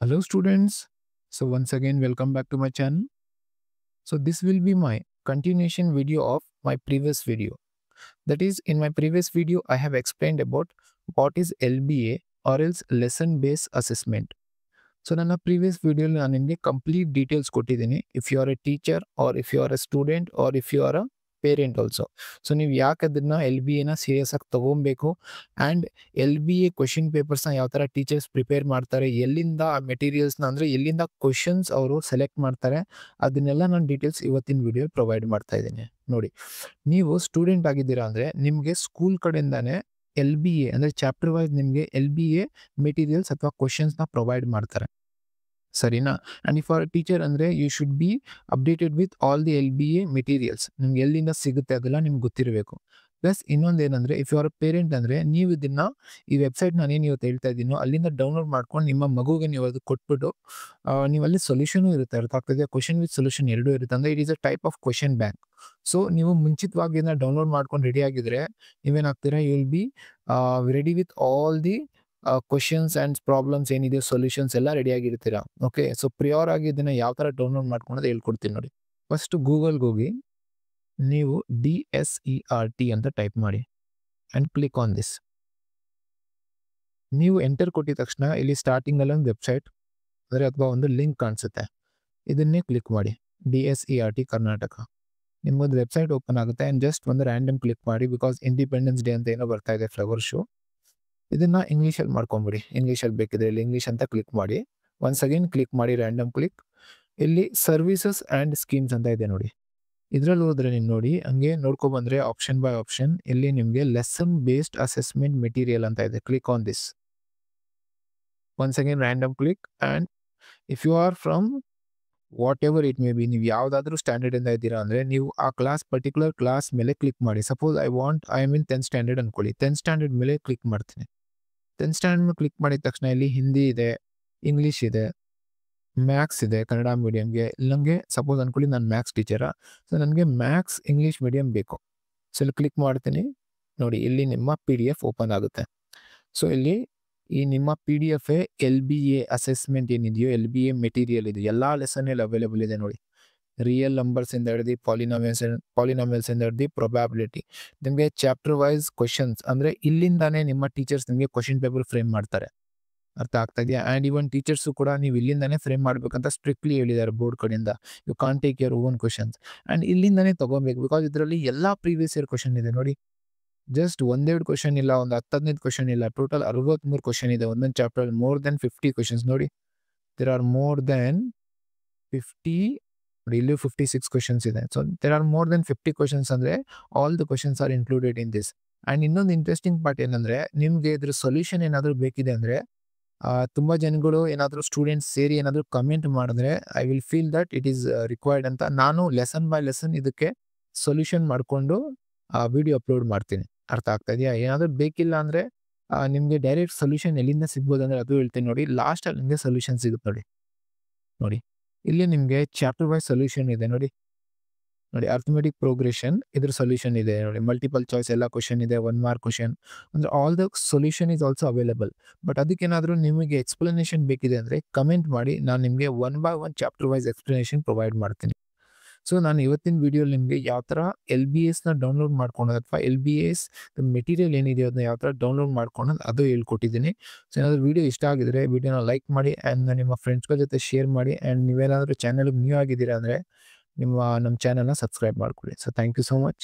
Hello students. So once again welcome back to my channel. So this will be my continuation video of my previous video. That is, in my previous video I have explained about what is LBA or else lesson based assessment. So ನನ್ನ previous ವಿಡಿಯೋಲಿ ನಾನು ನಿಮಗೆ complete details ಕೊಟ್ಟಿದ್ದೀನಿ. If you are a teacher or if you are a student or if you are a parent also. So ನೀವು ಯಾಕೆ ಅದನ್ನ LBAನ serious ಆಗಿ ತಗೊಬೇಕು ಆ್ಯಂಡ್ LBA ಕ್ವೆಶನ್ ಪೇಪರ್ಸ್ನ ಯಾವ ಥರ ಟೀಚರ್ಸ್ ಪ್ರಿಪೇರ್ ಮಾಡ್ತಾರೆ, ಎಲ್ಲಿಂದ ಆ ಮೆಟೀರಿಯಲ್ಸ್ನ ಅಂದರೆ ಎಲ್ಲಿಂದ ಕ್ವೆಶನ್ಸ್ ಅವರು ಸೆಲೆಕ್ಟ್ ಮಾಡ್ತಾರೆ, ಅದನ್ನೆಲ್ಲ ನಾನು ಡೀಟೇಲ್ಸ್ ಇವತ್ತಿನ ವಿಡಿಯೋ ಪ್ರೊವೈಡ್ ಮಾಡ್ತಾ ಇದ್ದೀನಿ. ನೋಡಿ, ನೀವು ಸ್ಟೂಡೆಂಟ್ ಆಗಿದ್ದೀರಾ ಅಂದರೆ ನಿಮಗೆ ಸ್ಕೂಲ್ ಕಡೆಯಿಂದಾನೇ LBA ಅಂದರೆ ಚಾಪ್ಟರ್ ವೈಸ್ ನಿಮಗೆ LBA ಮೆಟೀರಿಯಲ್ಸ್ ಅಥವಾ ಕ್ವೆಶನ್ಸ್ನ ಪ್ರೊವೈಡ್ ಮಾಡ್ತಾರೆ. ಸರಿನಾ? ಆ್ಯಂಡ್ ಇಫ್ ಆರ್ ಟೀಚರ್ ಅಂದರೆ you should be updated with all the LBA materials. ನಿಮ್ಗೆ ಎಲ್ಲಿಂದ ಸಿಗುತ್ತೆ ಅದೆಲ್ಲ ನಿಮ್ಗೆ ಗೊತ್ತಿರಬೇಕು. ಪ್ಲಸ್ ಇನ್ನೊಂದೇನೆಂದರೆ ಇಫ್ ಯು ಆರ್ ಪೇರೆಂಟ್ ಅಂದರೆ ನೀವು ಇದನ್ನು ಈ ವೆಬ್ಸೈಟ್ ನಾನೇನು ಇವತ್ತು ಹೇಳ್ತಾ ಇದ್ದೀನೋ ಅಲ್ಲಿಂದ ಡೌನ್ಲೋಡ್ ಮಾಡ್ಕೊಂಡು ನಿಮ್ಮ ಮಗುಗೆ ನೀವು ಅದು ಕೊಟ್ಬಿಟ್ಟು ನೀವಲ್ಲಿ ಸೊಲ್ಯೂಷನು ಇರುತ್ತೆ. ಅರ್ಥ ಆಗ್ತದೆ? ಕ್ವೆಶನ್ ವಿತ್ ಸೊಲ್ಯೂಷನ್ ಎರಡೂ ಇರುತ್ತೆ. ಅಂದರೆ it is a type of question bank. So ನೀವು ಮುಂಚಿತವಾಗಿ ಇದನ್ನ ಡೌನ್ಲೋಡ್ ಮಾಡ್ಕೊಂಡು ರೆಡಿ ಆಗಿದ್ರೆ ನೀವೇನಾಗ್ತೀರಾ, you will be ready with all the questions and problems ಏನಿದೆ ಸೊಲ್ಯೂಷನ್ಸ್ ಎಲ್ಲ ರೆಡಿ ಆಗಿರ್ತೀರಾ. ಓಕೆ, ಸೊ ಪ್ರಿಯೋರ್ ಆಗಿ ಇದನ್ನು ಯಾವ ಥರ ಡೌನ್ಲೋಡ್ ಮಾಡ್ಕೊಳೋದು ಹೇಳ್ಕೊಡ್ತೀನಿ ನೋಡಿ. ಫಸ್ಟ್ ಗೂಗಲ್ಗೆ ಹೋಗಿ ನೀವು DSERT ಅಂತ ಟೈಪ್ ಮಾಡಿ ಆ್ಯಂಡ್ ಕ್ಲಿಕ್ ಆನ್ ದಿಸ್. ನೀವು ಎಂಟರ್ ಕೊಟ್ಟಿದ ತಕ್ಷಣ ಇಲ್ಲಿ ಸ್ಟಾರ್ಟಿಂಗಲ್ಲಿ ಒಂದು ವೆಬ್ಸೈಟ್ ಅಂದರೆ ಅಥವಾ ಒಂದು ಲಿಂಕ್ ಕಾಣಿಸುತ್ತೆ, ಇದನ್ನೇ ಕ್ಲಿಕ್ ಮಾಡಿ. DSERT ಕರ್ನಾಟಕ ನಿಮ್ಮದು ವೆಬ್ಸೈಟ್ ಓಪನ್ ಆಗುತ್ತೆ. ಆ್ಯಂಡ್ ಜಸ್ಟ್ ಒಂದು ರ್ಯಾಂಡಮ್ ಕ್ಲಿಕ್ ಮಾಡಿ, ಬಿಕಾಸ್ ಇಂಡಿಪೆಂಡೆನ್ಸ್ ಡೇ ಅಂತ ಏನೋ ಬರ್ತಾ ಇದೆ, ಫ್ಲವರ್ ಶೋ. ಇದನ್ನು ಇಂಗ್ಲೀಷಲ್ಲಿ ಮಾಡ್ಕೊಂಬಿಡಿ. ಇಂಗ್ಲೀಷಲ್ಲಿ ಬೇಕಿದ್ರೆ ಇಲ್ಲಿ ಇಂಗ್ಲೀಷ್ ಅಂತ ಕ್ಲಿಕ್ ಮಾಡಿ. ಒನ್ಸ್ ಅಗೇನ್ ಕ್ಲಿಕ್ ಮಾಡಿ, ರ್ಯಾಂಡಮ್ ಕ್ಲಿಕ್. ಇಲ್ಲಿ ಸರ್ವಿಸಸ್ ಆ್ಯಂಡ್ ಸ್ಕೀಮ್ಸ್ ಅಂತ ಇದೆ ನೋಡಿ. ಇದರಲ್ಲಿ ಹೋದ್ರೆ ನೀವು ನೋಡಿ, ಹಂಗೆ ನೋಡ್ಕೊಬಂದರೆ ಆಪ್ಷನ್ ಬೈ ಆಪ್ಷನ್ ಇಲ್ಲಿ ನಿಮಗೆ ಲೆಸನ್ ಬೇಸ್ಡ್ ಅಸೆಸ್ಮೆಂಟ್ ಮೆಟೀರಿಯಲ್ ಅಂತ ಇದೆ. Click on this. Once again random click. And if you are from whatever it may be, ನೀವು ಯಾವುದಾದ್ರೂ ಸ್ಟ್ಯಾಂಡರ್ಡಿಂದ ಇದ್ದೀರಾ ಅಂದರೆ ನೀವು ಆ ಪರ್ಟಿಕ್ಯುಲರ್ ಕ್ಲಾಸ್ ಮೇಲೆ ಕ್ಲಿಕ್ ಮಾಡಿ. Suppose I am in 10th standard ಅಂದ್ಕೊಳ್ಳಿ. 10th ಸ್ಟ್ಯಾಂಡರ್ಡ್ ಮೇಲೆ ಕ್ಲಿಕ್ ಮಾಡ್ತೀನಿ. 10th ಸ್ಟ್ಯಾಂಡರ್ಡ್ ಮೇಲೆ ಕ್ಲಿಕ್ ಮಾಡಿದ ತಕ್ಷಣ ಇಲ್ಲಿ ಹಿಂದಿ ಇದೆ, ಇಂಗ್ಲೀಷ್ ಇದೆ, ಮ್ಯಾಥ್ಸ್ ಇದೆ ಕನ್ನಡ ಮೀಡಿಯಮ್ಗೆ. ನನಗೆ ಸಪೋಸ್ ಅಂದ್ಕೊಳ್ಳಿ ನಾನು ಮ್ಯಾಥ್ಸ್ ಟೀಚರಾ, ಸೊ ನನಗೆ ಮ್ಯಾಥ್ಸ್ ಇಂಗ್ಲೀಷ್ ಮೀಡಿಯಮ್ ಬೇಕು. ಸೊ ಇಲ್ಲಿ ಕ್ಲಿಕ್ ಮಾಡ್ತೀನಿ. ನೋಡಿ, ಇಲ್ಲಿ ನಿಮ್ಮ PDF ಓಪನ್ ಆಗುತ್ತೆ. ಸೊ ಇಲ್ಲಿ ಈ ನಿಮ್ಮ PDF LBA ಅಸೆಸ್ಮೆಂಟ್ ಏನಿದೆಯೋ, LBA ಮೆಟೀರಿಯಲ್ ಇದೆ, ಎಲ್ಲ ಲೆಸನ್ ಇಲ್ಲಿ ಅವೈಲೇಬಲ್ ಇದೆ ನೋಡಿ. ರಿಯಲ್ ನಂಬರ್ಸ್ ಇಂದ ಹಿಡಿದು ಪಾಲಿನಾಮಿಯಲ್ಸ್ ಇಂದ ಹಿಡಿದು ಪ್ರೊಬ್ಯಾಬಿಲಿಟಿ, ನಿಮಗೆ ಚಾಪ್ಟರ್ ವೈಸ್ ಕ್ವೆಶನ್ಸ್ ಅಂದರೆ ಇಲ್ಲಿಂದಾನೇ ನಿಮ್ಮ ಟೀಚರ್ಸ್ ನಿಮಗೆ ಕ್ವೆಶನ್ ಪೇಪರ್ ಫ್ರೇಮ್ ಮಾಡ್ತಾರೆ. ಅರ್ಥ ಆಗ್ತಾ ಇದೆಯಾ? ಆ್ಯಂಡ್ ಇವನ್ ಟೀಚರ್ಸು ಕೂಡ ನೀವು ಇಲ್ಲಿಂದಾನೇ ಫ್ರೇಮ್ ಮಾಡಬೇಕಂತ ಸ್ಟ್ರಿಕ್ಟ್ಲಿ ಹೇಳಿದ್ದಾರೆ ಬೋರ್ಡ್ ಕಡೆಯಿಂದ. You can't take your own questions and ಇಲ್ಲಿಂದಾನೇ ತೊಗೊಬೇಕು, ಬಿಕಾಸ್ ಇದರಲ್ಲಿ ಎಲ್ಲ ಪ್ರೀವಿಯಸ್ ಇಯರ್ ಕ್ವೆಶನ್ ಇದೆ ನೋಡಿ. ಜಸ್ಟ್ ಒಂದೆರಡು ಕ್ವೆಶನ್ ಇಲ್ಲ, ಒಂದು 10-15 ಕ್ವೆಶನ್ ಇಲ್ಲ, ಟೋಟಲ್ 63 ಕ್ವೆಶನ್ ಇದೆ ಒಂದೊಂದು ಚಾಪ್ಟರ್. ಮೋರ್ ದೆನ್ 50 ಕ್ವೆಶನ್ಸ್ ನೋಡಿ. ದೇರ್ ಆರ್ ಮೋರ್ ದೆನ್ 50, ಇಲ್ಲಿ 56 ಕ್ವೆಶನ್ಸ್ ಇದೆ. So there are more than 50 questions ಅಂದರೆ all the questions are included in this. And ಇನ್ನೊಂದು ಇಂಟ್ರೆಸ್ಟಿಂಗ್ ಪಾರ್ಟ್ ಏನಂದರೆ, ನಿಮಗೆ ಇದ್ರ ಸೊಲ್ಯೂಷನ್ ಏನಾದರೂ ಬೇಕಿದೆ ಅಂದರೆ ತುಂಬ ಜನಗಳು ಏನಾದರೂ ಸ್ಟೂಡೆಂಟ್ಸ್ ಸೇರಿ ಏನಾದರೂ ಕಮೆಂಟ್ ಮಾಡಿದ್ರೆ I will feel that it is required ಅಂತ ನಾನು ಲೆಸನ್ ಬೈ ಲೆಸನ್ ಇದಕ್ಕೆ ಸೊಲ್ಯೂಷನ್ ಮಾಡಿಕೊಂಡು ವಿಡಿಯೋ ಅಪ್ಲೋಡ್ ಮಾಡ್ತೀನಿ. ಅರ್ಥ ಆಗ್ತಾ ಇದೆಯಾ? ಏನಾದರೂ ಬೇಕಿಲ್ಲ ಅಂದರೆ ನಿಮಗೆ ಡೈರೆಕ್ಟ್ ಸೊಲ್ಯೂಷನ್ ಎಲ್ಲಿಂದ ಸಿಗ್ಬೋದು ಅಂದರೆ ಅದು ಹೇಳ್ತೀನಿ ನೋಡಿ. ಲಾಸ್ಟಲ್ಲಿ ನಿಮಗೆ ಸೊಲ್ಯೂಷನ್ ಸಿಗುತ್ತೆ ನೋಡಿ. ನೋಡಿ, ಇಲ್ಲಿ ನಿಮಗೆ ಚಾಪ್ಟರ್ ವೈಸ್ ಸೊಲ್ಯೂಷನ್ ಇದೆ ನೋಡಿ. ನೋಡಿ, ಅರ್ಥಮೆಟಿಕ್ ಪ್ರೋಗ್ರೆಷನ್ ಇದ್ರ ಸೊಲ್ಯೂಷನ್ ಇದೆ ನೋಡಿ. ಮಲ್ಟಿಪಲ್ ಚಾಯ್ಸ್ ಎಲ್ಲ ಕ್ವಶನ್ ಇದೆ, 1 ಮಾರ್ಕ್ ಕ್ವಶನ್ ಅಂದರೆ all the solution is also available. But ಅದಕ್ಕೇನಾದರೂ ನಿಮಗೆ ಎಕ್ಸ್ಪ್ಲನೇಷನ್ ಬೇಕಿದೆ ಅಂದರೆ ಕಮೆಂಟ್ ಮಾಡಿ, ನಾನು ನಿಮಗೆ 1 by 1 chapter wise explanation provide ಮಾಡ್ತೀನಿ. ಸೊ ನಾನು ಇವತ್ತಿನ ವಿಡಿಯೋಲಿ ನಿಮಗೆ ಯಾವ ಥರ LBAಸ್ನ ಡೌನ್ಲೋಡ್ ಮಾಡ್ಕೊಳೋದು ಅಥವಾ LBAಸ್ ಮೆಟೀರಿಯಲ್ ಏನಿದೆಯೋ ಅದನ್ನ ಯಾವ ಥರ ಡೌನ್ಲೋಡ್ ಮಾಡ್ಕೊಳೋದು ಅದು ಹೇಳ್ಕೊಟ್ಟಿದ್ದೀನಿ. ಸೊ ಏನಾದರೂ ವಿಡಿಯೋ ಇಷ್ಟ ಆಗಿದ್ರೆ ವಿಡಿಯೋನ ಲೈಕ್ ಮಾಡಿ ಆ್ಯಂಡ್ ನಿಮ್ಮ ಫ್ರೆಂಡ್ಸ್ಗಳ ಜೊತೆ ಶೇರ್ ಮಾಡಿ. ಆ್ಯಂಡ್ ನೀವೇನಾದರೂ ಚಾನಲ್ಗೆ ನ್ಯೂ ಆಗಿದ್ದೀರಾ ಅಂದರೆ ನಮ್ಮ ಚಾನಲ್ನ ಸಬ್ಸ್ಕ್ರೈಬ್ ಮಾಡ್ಕೊಳ್ಳಿ. So thank you so much.